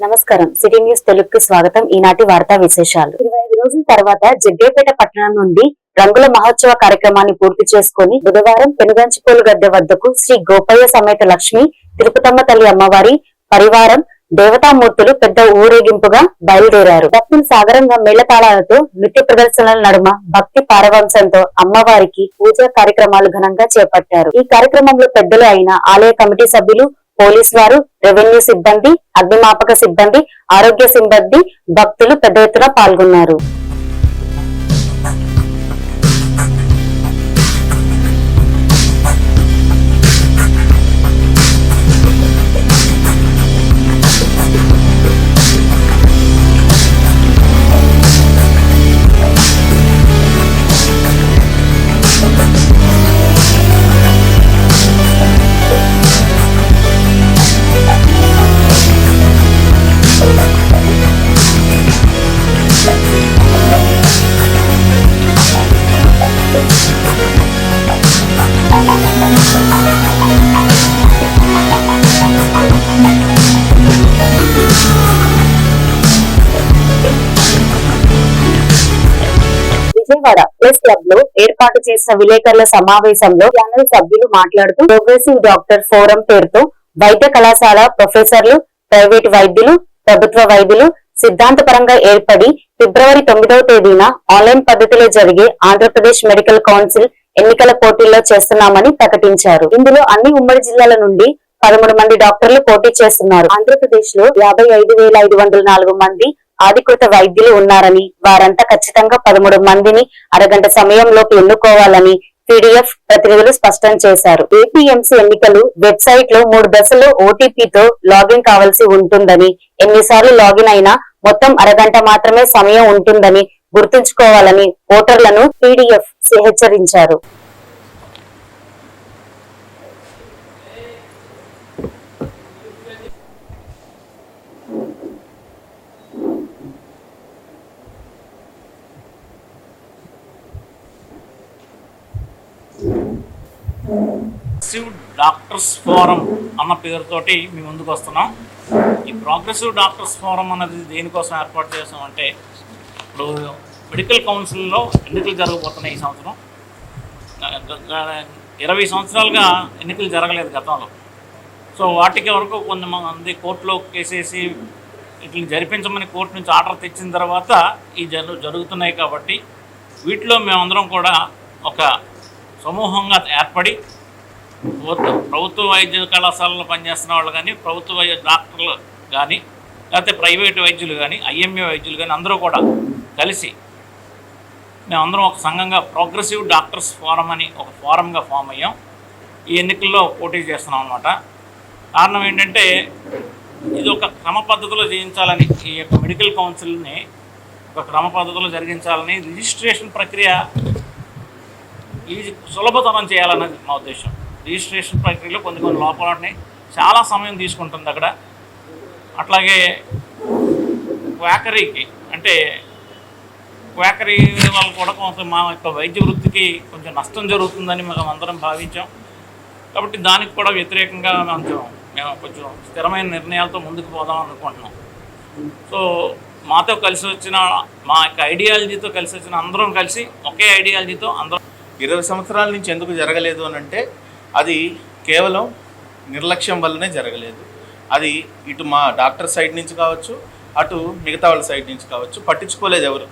నమస్కారం. City news తెలుగుకి స్వాగతం. ఈనాటి వార్తా విశేషాలు. 25 రోజుల తర్వాత జగ్గేపేట పట్టణం నుండి రంగుల మహోత్సవ కార్యక్రమాన్ని పూర్తి చేసుకుని బుధవారం పెనుగంచిపోలు గద్దె వద్దకు శ్రీ గోపయ్య సమేత లక్ష్మి తిరుపతమ్మ తల్లి అమ్మవారి పరివారం దేవతామూర్తులు పెద్ద ఊరేగింపుగా బయలుదేరారు. భక్తులు సాగరంగా మేళతాళాలతో నృత్య ప్రదర్శనల నడుమ భక్తి పారవంశంతో అమ్మవారికి పూజా కార్యక్రమాలు ఘనంగా చేపట్టారు. ఈ కార్యక్రమంలో పెద్దలు అయిన ఆలయ కమిటీ సభ్యులు, పోలీస్ వారు, రెవెన్యూ సిబ్బంది, అగ్నిమాపక సిబ్బంది, ఆరోగ్య సిబ్బంది, భక్తులు పెద్ద ఎత్తున పాల్గొన్నారు. విజయవాడ ప్రెస్ క్లబ్ లో ఏర్పాటు చేసిన విలేకరుల సమావేశంలో ప్యానెల్ సభ్యులు మాట్లాడుతూ ప్రోగ్రెసివ్ డాక్టర్ ఫోరం పేరుతో వైద్య కళాశాల ప్రొఫెసర్లు, ప్రైవేటు వైద్యులు, ప్రభుత్వ వైద్యులు సిద్ధాంతపరంగా ఏర్పడి ఫిబ్రవరి 9వ తేదీన ఆన్లైన్ పద్ధతిలో జరిగే ఆంధ్రప్రదేశ్ మెడికల్ కౌన్సిల్ ఎన్నికల పోటీల్లో చేస్తున్నామని ప్రకటించారు. ఇందులో అన్ని ఉమ్మడి జిల్లాల నుండి 13 మంది డాక్టర్లు పోటీ చేస్తున్నారు. ఆంధ్రప్రదేశ్ లో 55,504 మంది అధికృత వైద్యులు ఉన్నారని, వారంతా ఖచ్చితంగా 13 మందిని అరగంట సమయంలోపు ఎన్నుకోవాలని పీడీఎఫ్ ప్రతినిధులు స్పష్టం చేశారు. ఏపీఎంసీ ఎన్నికలు వెబ్సైట్ లో 3 దశలు ఓటీపీతో లాగిన్ కావాల్సి ఉంటుందని, ఎన్నిసార్లు లాగిన్ అయినా మొత్తం అరగంట మాత్రమే సమయం ఉంటుందని గుర్తుంచుకోవాలని ఓటర్లను పీడీఎఫ్ హెచ్చరించారు. ప్రోగ్రెసివ్ డాక్టర్స్ ఫోరం అన్న పేరుతోటి మేము ముందుకు వస్తున్నాం. ఈ ప్రోగ్రెసివ్ డాక్టర్స్ ఫోరం అన్నది దేనికోసం ఏర్పాటు చేసామంటే, ఇప్పుడు మెడికల్ కౌన్సిల్లో ఎన్నికలు జరగబోతున్నాయి. ఈ సంవత్సరం 20 సంవత్సరాలుగా ఎన్నికలు జరగలేదు గతంలో. సో వాటికి వరకు కొంతమంది కోర్టులో కేసేసి వీటిని జరిపించమని కోర్టు నుంచి ఆర్డర్ తెచ్చిన తర్వాత ఈ జరుగుతున్నాయి. కాబట్టి వీటిలో మేమందరం కూడా ఒక సమూహంగా ఏర్పడి ప్రభుత్వ వైద్య కళాశాలలో పనిచేస్తున్న వాళ్ళు కానీ, ప్రభుత్వ వైద్య డాక్టర్లు కానీ, లేకపోతే ప్రైవేటు వైద్యులు కానీ, ఐఎంఏ వైద్యులు కానీ అందరూ కూడా కలిసి మేమందరం ఒక సంఘంగా ప్రోగ్రెసివ్ డాక్టర్స్ ఫోరం అని ఒక ఫోరంగా ఫామ్ అయ్యాం. ఈ ఎన్నికల్లో పోటీ చేస్తున్నాం అన్నమాట. కారణం ఏంటంటే, ఇది ఒక క్రమ పద్ధతిలో చేయించాలని, ఈ యొక్క మెడికల్ కౌన్సిల్ని ఒక క్రమ పద్ధతిలో జరిగించాలని, రిజిస్ట్రేషన్ ప్రక్రియ ఇది సులభతరం చేయాలన్నది మా ఉద్దేశం. రిజిస్ట్రేషన్ ప్రక్రియలో కొన్ని లోపాలని చాలా సమయం తీసుకుంటుంది అక్కడ. అట్లాగే క్వాకరీకి అంటే క్వాకరీ వాళ్ళు కూడా కొంత మా యొక్క వైద్య వృత్తికి కొంచెం నష్టం జరుగుతుందని మేము అందరం భావించాం. కాబట్టి దానికి కూడా వ్యతిరేకంగా మేము కొంచెం స్థిరమైన నిర్ణయాలతో ముందుకు పోదాం అనుకుంటున్నాం. సో మాతో కలిసి వచ్చిన మా యొక్క ఐడియాలజీతో కలిసి వచ్చిన అందరం కలిసి ఒకే ఐడియాలజీతో అందరం 20 సంవత్సరాల నుంచి ఎందుకు జరగలేదు అని అంటే, అది కేవలం నిర్లక్ష్యం వల్లనే జరగలేదు. అది ఇటు మా డాక్టర్ సైడ్ నుంచి కావచ్చు, అటు మిగతా వాళ్ళ సైడ్ నుంచి కావచ్చు, పట్టించుకోలేదు ఎవరు.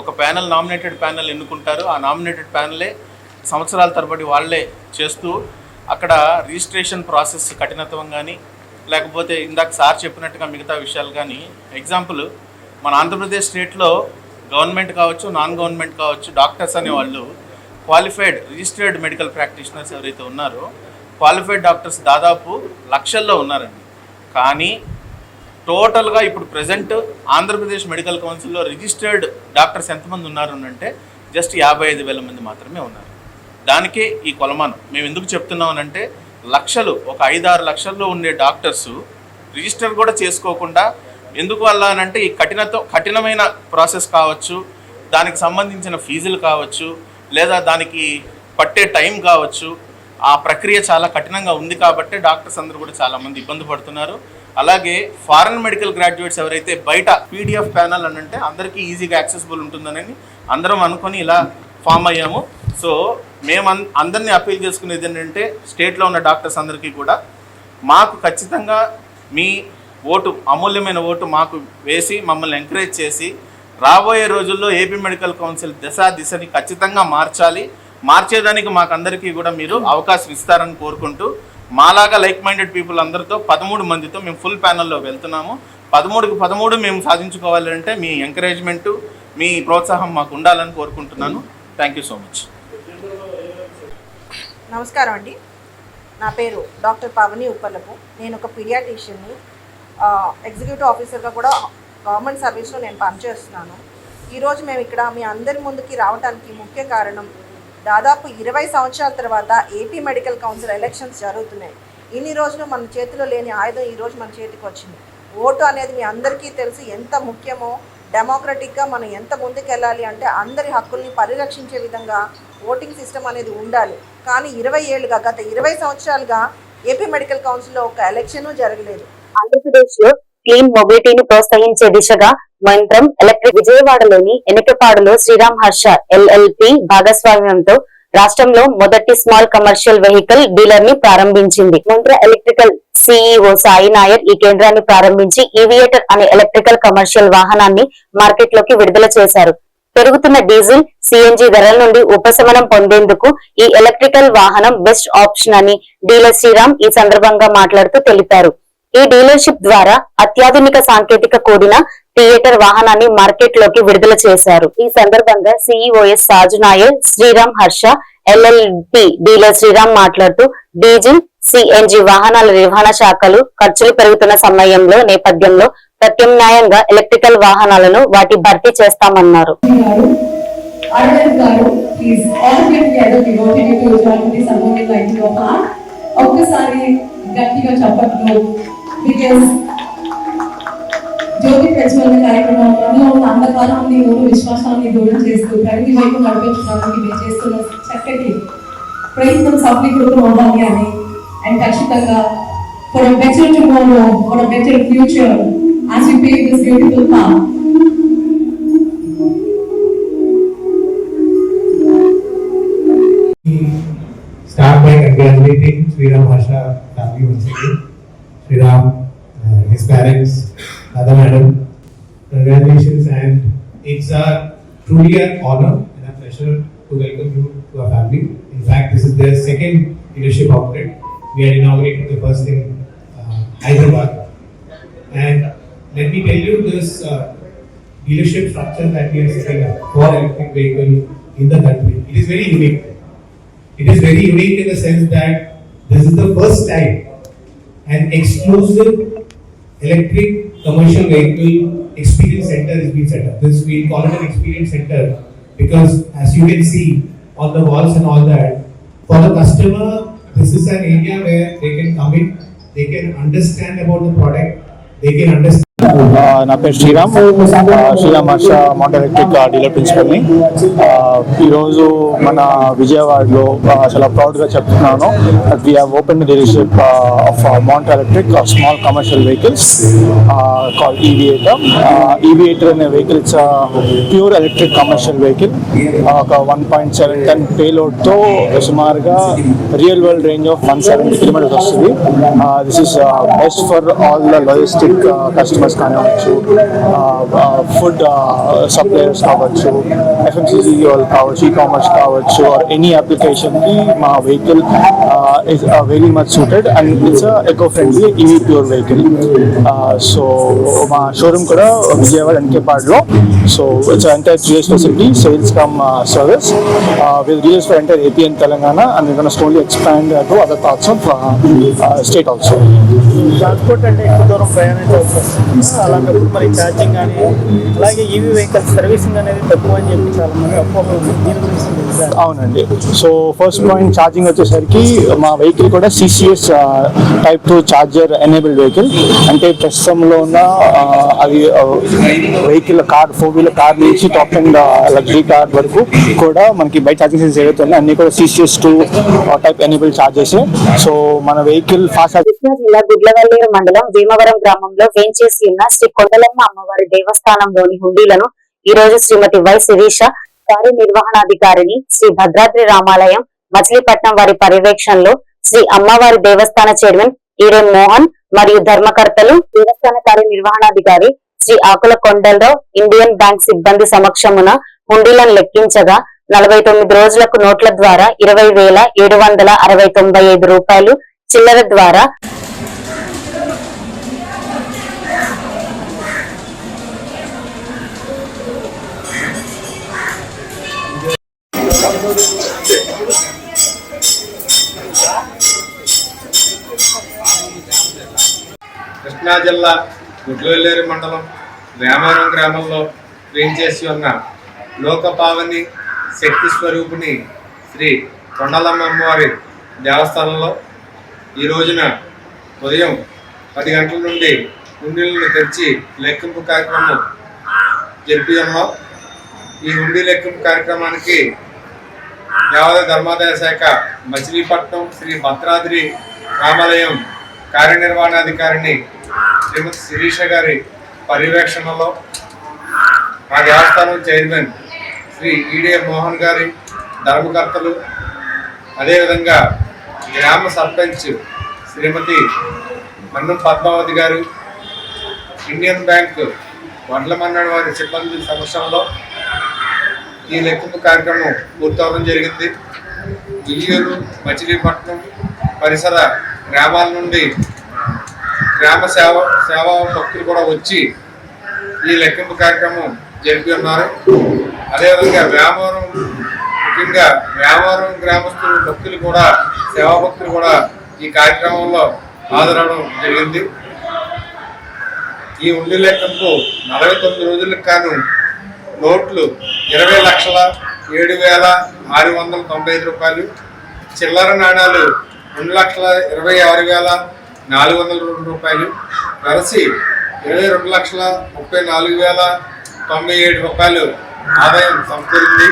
ఒక ప్యానెల్, నామినేటెడ్ ప్యానెల్ ఎన్నుకుంటారు. ఆ నామినేటెడ్ ప్యానెలే సంవత్సరాల తరబడి వాళ్ళే చేస్తూ అక్కడ రిజిస్ట్రేషన్ ప్రాసెస్ కఠినత్వం కానీ, లేకపోతే ఇందాక సార్ చెప్పినట్టుగా మిగతా విషయాలు కానీ, ఎగ్జాంపుల్ మన ఆంధ్రప్రదేశ్ స్టేట్లో గవర్నమెంట్ కావచ్చు, నాన్ గవర్నమెంట్ కావచ్చు, డాక్టర్స్ అనేవాళ్ళు క్వాలిఫైడ్ రిజిస్టర్డ్ మెడికల్ ప్రాక్టీషనర్స్ ఎవరైతే ఉన్నారో క్వాలిఫైడ్ డాక్టర్స్ దాదాపు లక్షల్లో ఉన్నారండి. కానీ టోటల్గా ఇప్పుడు ప్రజెంట్ ఆంధ్రప్రదేశ్ మెడికల్ కౌన్సిల్లో రిజిస్టర్డ్ డాక్టర్స్ ఎంతమంది ఉన్నారు అంటే జస్ట్ 55,000 మంది మాత్రమే ఉన్నారు. దానికే ఈ కొలమానం. మేము ఎందుకు చెప్తున్నామనంటే, లక్షలు, ఒక 5-6 లక్షల్లో ఉండే డాక్టర్స్ రిజిస్టర్ కూడా చేసుకోకుండా ఎందుకు వల్ల అంటే ఈ కఠినమైన ప్రాసెస్ కావచ్చు, దానికి సంబంధించిన ఫీజులు కావచ్చు, లేదా దానికి పట్టే టైం కావచ్చు, ఆ ప్రక్రియ చాలా కఠినంగా ఉంది కాబట్టి డాక్టర్స్ అందరూ కూడా చాలామంది ఇబ్బంది పడుతున్నారు. అలాగే ఫారెన్ మెడికల్ గ్రాడ్యుయేట్స్ ఎవరైతే బయట పీడిఎఫ్ ప్యానల్ అని అంటే అందరికీ ఈజీగా యాక్సెసిబుల్ ఉంటుందని అందరం అనుకొని ఇలా ఫామ్ అయ్యాము. సో మేము అందరినీ అప్పీల్ చేసుకునేది ఏంటంటే స్టేట్లో ఉన్న డాక్టర్స్ అందరికీ కూడా మాకు ఖచ్చితంగా మీ ఓటు, అమూల్యమైన ఓటు మాకు వేసి మమ్మల్ని ఎంకరేజ్ చేసి రాబోయే రోజుల్లో ఏపీ మెడికల్ కౌన్సిల్ దిశని ఖచ్చితంగా మార్చేదానికి మాకందరికీ కూడా మీరు అవకాశం ఇస్తారని కోరుకుంటూ, మాలాగా లైక్ మైండెడ్ పీపుల్ అందరితో 13 మందితో మేము ఫుల్ ప్యానల్లో వెళ్తున్నాము. 13కి 13 మేము సాధించుకోవాలంటే మీ ఎంకరేజ్మెంటు, మీ ప్రోత్సాహం మాకు ఉండాలని కోరుకుంటున్నాను. Thank you so much. నమస్కారం అండి. నా పేరు డాక్టర్ పవని ఉప్పలపు. నేను ఒక పీడియాట్రిషియన్ని. ఎగ్జిక్యూటివ్ ఆఫీసర్గా కూడా గవర్నమెంట్ సర్వీస్లో నేను పనిచేస్తున్నాను. ఈరోజు మేము ఇక్కడ మీ అందరి ముందుకి రావడానికి ముఖ్య కారణం, దాదాపు 20 సంవత్సరాల తర్వాత ఏపీ మెడికల్ కౌన్సిల్ ఎలక్షన్స్ జరుగుతున్నాయి. ఇన్ని రోజులు మన చేతిలో లేని ఆయుధం ఈరోజు మన చేతికి వచ్చింది. ఓటు అనేది మీ అందరికీ తెలిసి ఎంత ముఖ్యమో, డెమోక్రటిక్గా మనం ఎంత ముందుకెళ్ళాలి అంటే అందరి హక్కుల్ని పరిరక్షించే విధంగా ఓటింగ్ సిస్టమ్ అనేది ఉండాలి. కానీ 20 ఏళ్ళుగా, గత 20 సంవత్సరాలుగా ఏపీ మెడికల్ కౌన్సిల్లో ఒక ఎలక్షన్ జరగలేదు. ఆంధ్రప్రదేశ్ లో క్లీన్ మొబిలిటీని ప్రోత్సహించే దిశగా మంత్రం ఎలక్ట్రిక్ విజయవాడలోని ఎనికపాడులో శ్రీరామ్ హర్ష ఎల్ఎల్పి భాగస్వామ్యంతో రాష్ట్రంలో మొదటి స్మాల్ కమర్షియల్ వెహికల్ డీలర్ ని ప్రారంభించింది. మంత్ర ఎలక్ట్రికల్ సిఇఓ సాయి నాయర్ ఈ కేంద్రాన్ని ప్రారంభించి ఈవియేటర్ అనే ఎలక్ట్రికల్ కమర్షియల్ వాహనాన్ని మార్కెట్ లోకి విడుదల చేశారు. పెరుగుతున్న డీజిల్, సిఎన్జి ధరల నుండి ఉపశమనం పొందేందుకు ఈ ఎలక్ట్రికల్ వాహనం బెస్ట్ ఆప్షన్ అని డీలర్ శ్రీరామ్ ఈ సందర్భంగా మాట్లాడుతూ తెలిపారు. ఈ డీలర్షిప్ ద్వారా అత్యాధునిక సాంకేతిక కూడిన థియేటర్ వాహనాన్ని మార్కెట్ లోకి విడుదల చేశారు. ఈ సందర్భంగా సిఇఓఎస్ సాజు నాయర్, శ్రీరామ్ హర్ష ఎల్ఎల్పి డీలర్ శ్రీరామ్ మాట్లాడుతూ డీజిల్, సిఎన్జి వాహనాల నిర్వహణ శాఖలు ఖర్చులు పెరుగుతున్న నేపథ్యంలో ప్రత్యామ్నాయంగా ఎలక్ట్రికల్ వాహనాలను వాటి భర్తీ చేస్తామన్నారు. జ్యోతి ప్రజ్వలన కార్యక్రమంలో అంధకారాన్ని విశ్వాసాన్ని దూరం చేస్తూ ప్రగతి వైపు నడిపించడానికి మేము చేస్తున్న చక్కటి ప్రయత్నం సఫలీకృతం అవ్వాలి అని అండ్ ఖచ్చితంగా for a better tomorrow, for a better future as we pave this beautiful path. Start by congratulating Sriram Harsha family once again. Sriram, his parents, Radha madam, congratulations, and it's truly an honor and a pleasure to welcome you to our family. In fact, this is their second leadership outlet. We had inaugurated the first in Hyderabad, and let me tell you this dealership structure that we are setting up for electric vehicle in the country. It is very unique. It is very unique in the sense that this is the first time an exclusive electric commercial vehicle experience center is being set up. This we call it an experience center because, as you can see on the walls and all that, for the customer, this is an area where they can come in, they can understand about the product, they can understand. నా పేరు Sriram Harsha Mount Electric dealer ప్రిన్సిపల్ని. ఈరోజు మన విజయవాడలో చాలా ప్రౌడ్గా చెప్తున్నాను that we have open dealership of Mount Electric of small commercial vehicles called Eviator. Eviator అనే vehicle it's pure electric commercial vehicle. ఒక 1.7 టన్ పేలోడ్తో సుమారుగా real world range of 170 kilometres వస్తుంది. This is best for all the logistic customers కానివచ్చు, food suppliers కావచ్చు, FMCG వాళ్ళు కావచ్చు, e-commerce కావచ్చు, ఆర్ ఎనీ అప్లికేషన్కి మా vehicle is very much suited and it's eco friendly EV pure vehicle. So మా showroom కూడా విజయవాడ ఎన్కేపాడ్లో. So it's entire 3 years facility, sales come service with dealers for entire AP and Telangana, and we're going to slowly expand to other parts of state also. Transport అంటే ఎక్కువ దూరం ప్రయాణించవచ్చు. అలాంటప్పుడు మరి charging కానీ అలాగే ఈవీ వెహికల్స్ సర్వీసింగ్ అనేది తక్కువ అని చెప్పి చాలా మంది అపోహలు ఉంది. దీని గురించి తెలుసా? అవునండి. సో ఫస్ట్ పాయింట్ ఛార్జింగ్ వచ్చేసరికి మా వెహికల్ కూడా CCS Type 2 charger enabled vehicle. అంటే ప్రస్తుతంలో ఉన్న అవి వెహికల్ కార్ 4-wheeler కార్ నుంచి టాప్ అండ్ లగ్జరీ కార్ వరకు కూడా మనకి బైక్ ఛార్జింగ్ సెన్స్ ఏవైతే ఉన్నాయి అన్ని కూడా CCS 2 type enabled charges. So మన వెహికల్ ఫాస్ట్ కృష్ణా జిల్లా గుడ్లవల్లేరు మండలం భీమవరం గ్రామంలో వేంచేసి ఉన్న శ్రీ కొండలమ్మ అమ్మవారి దేవస్థానంలోని హుండీలను ఈ రోజు శ్రీమతి వై శిరీష కార్యనిర్వహణాధికారిని శ్రీ భద్రాద్రి రామాలయం మచిలీపట్నం వారి పర్యవేక్షణలో శ్రీ అమ్మవారి దేవస్థాన చైర్మన్ ఈరెన్ మోహన్ మరియు ధర్మకర్తలు, దేవస్థాన కార్యనిర్వహణాధికారి శ్రీ ఆకుల కొండలరావు, ఇండియన్ బ్యాంక్ సిబ్బంది సమక్షమున హుండీలను లెక్కించగా 49 రోజులకు నోట్ల ద్వారా 20,795 రూపాయలు, చిల్లర ద్వారా కృష్ణా జిల్లా గుడ్లవల్లేరు మండలం వేమవరం గ్రామంలో వేంచేసి ఉన్న లోకపావని శక్తి స్వరూపిణి శ్రీ కొండలమ్మ అమ్మవారి దేవస్థానంలో ఈ రోజున ఉదయం 10 గంటల నుండి హుండీలను తెరిచి లెక్కింపు కార్యక్రమం జరిపి ఉన్నాం. ఈ హుండీ లెక్కింపు కార్యక్రమానికి దేవాదాయ ధర్మాదాయ శాఖ మచిలీపట్నం శ్రీ భద్రాద్రి రామాలయం కార్యనిర్వహణాధికారిని శ్రీమతి శిరీష గారి పర్యవేక్షణలో మా దేవస్థానం చైర్మన్ శ్రీ ఈడే మోహన్ గారి ధర్మకర్తలు, అదేవిధంగా గ్రామ సర్పంచ్ శ్రీమతి మన్నం పద్మావతి గారు, ఇండియన్ బ్యాంక్ వడ్లమన్నాడు వారి సిబ్బంది సమక్షంలో ఈ లెక్కింపు కార్యక్రమం పూర్తవడం జరిగింది. వియ్యూరు, మచిలీపట్నం పరిసర గ్రామాల నుండి గ్రామ సేవా భక్తులు కూడా వచ్చి ఈ లెక్కింపు కార్యక్రమం జరిపి ఉన్నారు. అదేవిధంగా ముఖ్యంగా వేమవరం గ్రామస్తులు భక్తులు కూడా, సేవా భక్తులు కూడా ఈ కార్యక్రమంలో హాజరవడం జరిగింది. ఈ హుండీ లెక్కింపు 49 రోజులకు కాను నోట్లు 20,07,695 రూపాయలు, చిల్లర నాణాలు 2,26,26,402 రూపాయలు, కలిసి 22,34,097 రూపాయలు ఆదాయం సమకూరింది.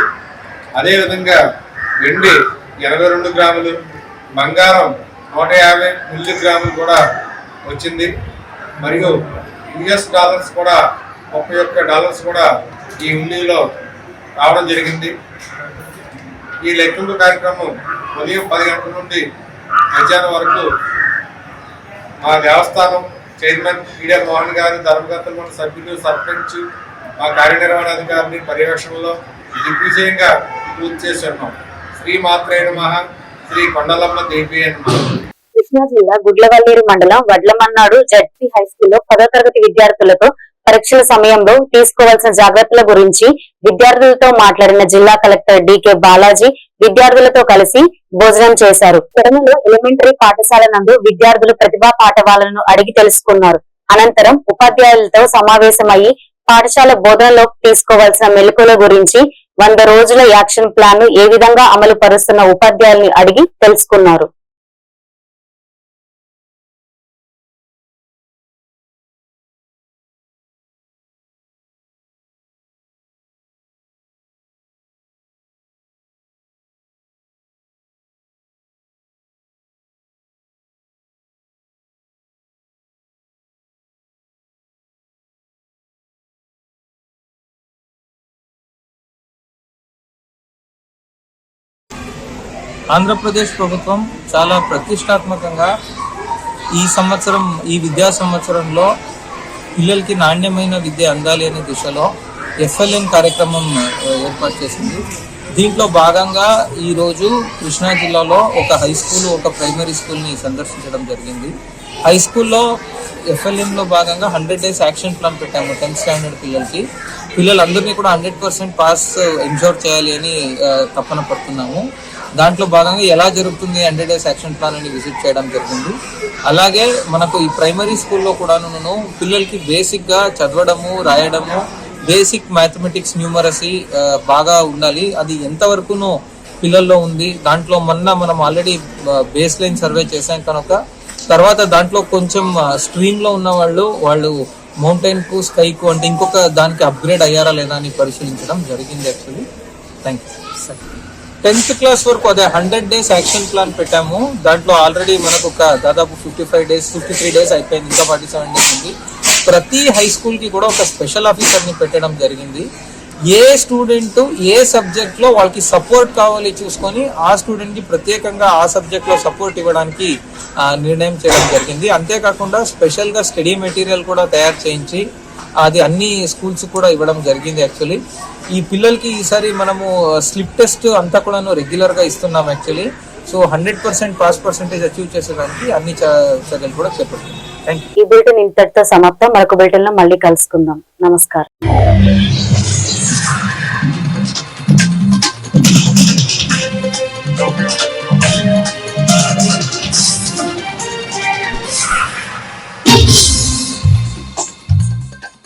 అదేవిధంగా వెండి 82 గ్రాములు, బంగారం 150 మిల్లీగ్రాములు కూడా వచ్చింది. మరియు US డాలర్స్ కూడా $31 కూడా ఈ హుండీలో రావడం జరిగింది. ఈ లెక్కింపు కార్యక్రమం ఉదయం 10 గంటల నుండి మధ్యాహ్నం వరకు మా దేవస్థానం చైర్మన్ ఈడే మోహన్ గారు, ధర్మకర్తలు, సభ్యులు, సర్పంచ్, మా కార్యనిర్వహణాధికారిని పర్యవేక్షణలో దిగ్విజయంగా పూర్తి చేసి ఉన్నాం. శ్రీ మాత్రే నమః, శ్రీ కొండలమ్మ దేవి నమః. కృష్ణా జిల్లా గుడ్లవల్లేరు మండలం వడ్లమన్నాడు జడ్పీ హై స్కూల్లో 10వ తరగతి విద్యార్థులతో పరీక్షల సమయంలో తీసుకోవాల్సిన జాగ్రత్తల గురించి విద్యార్థులతో మాట్లాడిన జిల్లా కలెక్టర్ డికే బాలాజీ విద్యార్థులతో కలిసి భోజనం చేశారు. కొడమలో ఎలిమెంటరీ పాఠశాల నందు విద్యార్థులు ప్రతిభా పాఠవాలను అడిగి తెలుసుకున్నారు. అనంతరం ఉపాధ్యాయులతో సమావేశమయ్యి పాఠశాల బోధనలో తీసుకోవాల్సిన మెలకువల గురించి 100 రోజుల యాక్షన్ ప్లాన్ ను ఏ విధంగా అమలు పరుస్తున్న ఉపాధ్యాయుల్ని అడిగి తెలుసుకున్నారు. ఆంధ్రప్రదేశ్ ప్రభుత్వం చాలా ప్రతిష్టాత్మకంగా ఈ విద్యా సంవత్సరంలో పిల్లలకి నాణ్యమైన విద్య అందాలి అనే దిశలో FLN కార్యక్రమం ఏర్పాటు చేసింది. దీంట్లో భాగంగా ఈరోజు కృష్ణా జిల్లాలో ఒక హై స్కూల్, ఒక ప్రైమరీ స్కూల్ని సందర్శించడం జరిగింది. హై స్కూల్లో FLNలో భాగంగా 100 days యాక్షన్ ప్లాన్ పెట్టాము 10th స్టాండర్డ్ పిల్లలకి. పిల్లలందరినీ కూడా 100% పాస్ ఎన్షూర్ చేయాలి అని తపన పడుతున్నాము. దాంట్లో భాగంగా ఎలా జరుగుతుంది 100 days యాక్షన్ ప్లాన్ అని విజిట్ చేయడం జరిగింది. అలాగే మనకు ఈ ప్రైమరీ స్కూల్లో కూడాను పిల్లలకి బేసిక్గా చదవడము, రాయడము, బేసిక్ మ్యాథమెటిక్స్, న్యూమరసీ బాగా ఉండాలి. అది ఎంతవరకునో పిల్లల్లో ఉంది. దాంట్లో మనం ఆల్రెడీ బేస్ లైన్ సర్వే చేశాం కనుక తర్వాత దాంట్లో కొంచెం స్ట్రీమ్లో ఉన్న వాళ్ళు మౌంటైన్కు, స్కైకు అంటే ఇంకొక దానికి అప్గ్రేడ్ అయ్యారా లేదా అని పరిశీలించడం జరిగింది actually. Thank you. 10th class వరకు అదే 100 days యాక్షన్ ప్లాన్ పెట్టాము. దాంట్లో ఆల్రెడీ మనకు ఒక దాదాపు 53 days అయిపోయింది, ఇంకా 47 days ఉంది. ప్రతి హై స్కూల్కి కూడా ఒక స్పెషల్ ఆఫీసర్ని పెట్టడం జరిగింది. ఏ స్టూడెంట్ ఏ సబ్జెక్ట్లో వాళ్ళకి సపోర్ట్ కావాలి చూసుకొని ఆ స్టూడెంట్కి ప్రత్యేకంగా ఆ సబ్జెక్ట్లో సపోర్ట్ ఇవ్వడానికి నిర్ణయం చేయడం జరిగింది. అంతేకాకుండా స్పెషల్గా స్టడీ మెటీరియల్ కూడా తయారు చేయించి అది అన్ని స్కూల్స్ కూడా ఇవ్వడం జరిగింది. యాక్చువల్లీ ఈ పిల్లలకి ఈసారి మనము స్లిప్ టెస్ట్ అంతా కూడా రెగ్యులర్గా ఇస్తున్నాం actually. So 100% pass percentage achieve చేసేదానికి అన్ని చర్యలు కూడా చేపట్టింది. Thank you. ఈ బులెటిన్ ఇంతటితో సమాప్తం. మరొక బులెటిన్ లో మళ్ళీ కలుసుకుందాం. నమస్కారం.